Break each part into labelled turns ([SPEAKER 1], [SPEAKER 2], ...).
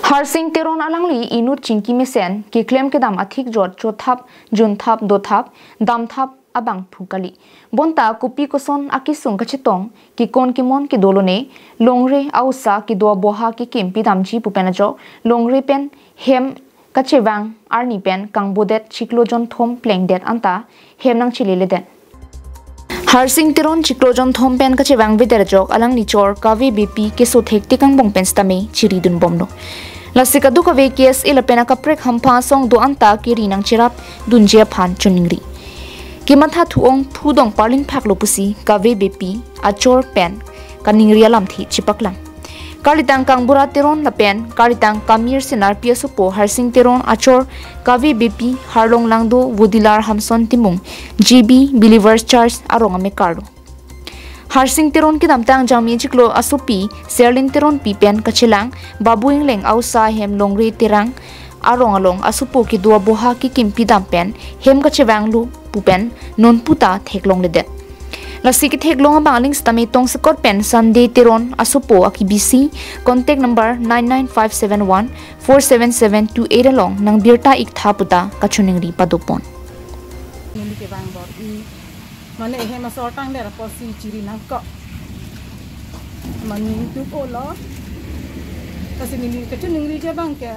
[SPEAKER 1] Harsing teron alangli inut chingki mesen ki claim ke dam athik jot chothap junthap dothap damthap abang phukali bonta kupi koson akisung kachitong ki kon kimon ki dolone longre ausa ki do boha ki kimpi damji pupenajo longre pen hem kachewang arni pen kangbodet chiklojon thom plengdet anta hemnang chileleden Harsing teron chiklojon thom pen kachewang bederjok alang nichor kavi bp ke so thek tikang bong pen stame chiri dun bomno lasika du kave kes ilapena kaprek hampa song do anta ki rinang chirap dunje phan chuningri kimatha thuong phudong parling phak lopusi kave bp achor pen kaningria lamthi chipaklang kalitang kangbura teron la pen kalitang kamir senar piesopo Harsing teron achor kave bp harlong langdo wudilar hamson timung gb believers church arong ame karlo Harsing teron ki damtang jami chiklo asupi serlin teron pi pen kachilang babuing leng ausa hem longre terang arong along asupo ki dua boha ki kimpi dampen hem kachewang lu pupen non puta theklong ledet lasi ki theklong bangling stami tong skot pen sunday teron asupo akibisi contact number 99571 47728 along nang birta iktha puta kachuningri padopon
[SPEAKER 2] mana he masor tang dera posi ciri nangko maning tu polo kasi nili kecil nili je bang ke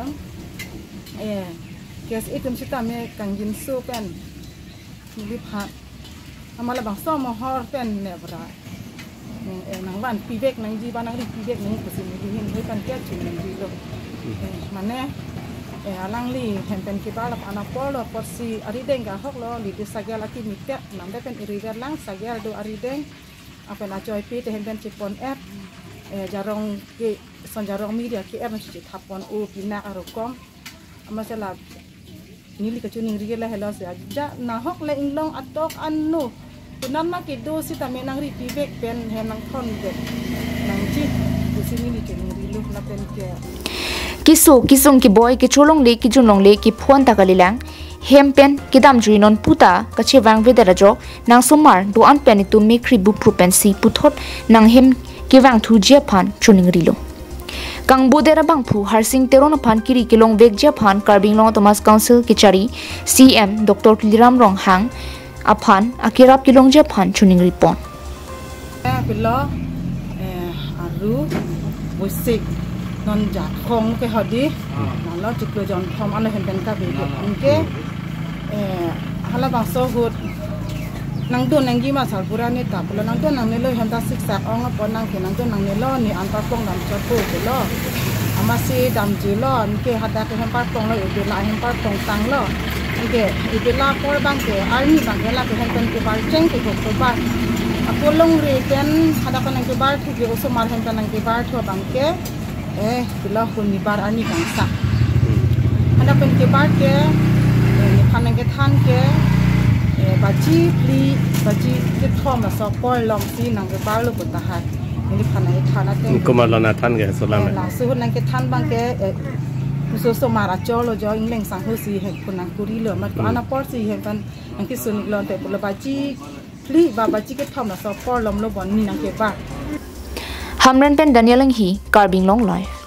[SPEAKER 2] kes item sita me kangjin so pen nili phat amala bang so mohor pen ne bra nang ban pibek nang ji ban nang pibek nang kasi nili hin he kan ke chin nili lo mana alang li hempen kibala anak polo porsi arideng ga hok lo li disagel aki mitek nambe pen irider lang sagel do arideng apa na joy pi te hempen chipon app jarong ki son jarong media ki app chi thapon u pina arokom amasala nili kachuning rigela helo se ja na hok le inglong atok annu punan ma ki do si tame nang ri pibek pen henang thon be nang chi sini ni chen rilu na pen ke
[SPEAKER 1] kisu kisung ki boy ki cholong le ki junong le ki phon ta kalilang hempen kidam juinon puta kachewang vedarajo nang somar do an pen tu me khri bu propensi puthot nang hem kiwang thu je phan chuning rilo kangbu dera bang phu Harsing teron phan kiri kilong vek je phan Karbing Long Thomas Council ki chari cm dr Liram Rong hang aphan akirap kilong je phan chuning ripon
[SPEAKER 2] pilo aru musik non jat khong ke hodi non lo chiklo jon thom an hen ben ka be ke hala ba so good nang don nang gi ma sal pura ne ta pula nang don nang ne lo hem ta sik sak ong pon nang ke nang don nang ne lo ni an pa kong dam cha ko ke lo ama si dam ji lo ke hada ke hem pa kong lo e la hem pa kong tang lo ke e la por bang ke army bang ke la ke hem ben ke bar cheng ke ko ba apolong re ken hada ka nang ke bar thu ke so mar hem ta nang ke bar thu bang ke bila huni bar ani bangsa ada pen ke bar ke ni khanang ke than ke baji pli baji ke thom so por long si nang ke bar lo buta hat ni khanang ke thana te
[SPEAKER 3] ko malana than ke so lam
[SPEAKER 2] la su nang ke than bang ke so mara cholo jo ingleng sang ho si he kunang kuri lo mat ko ana por si he kan nang ke sun lon te pula baji pli ba baji ke thom so por lom lo bon ni nang ke bar
[SPEAKER 1] Hamren pen Daniel Hi Karbing Long Life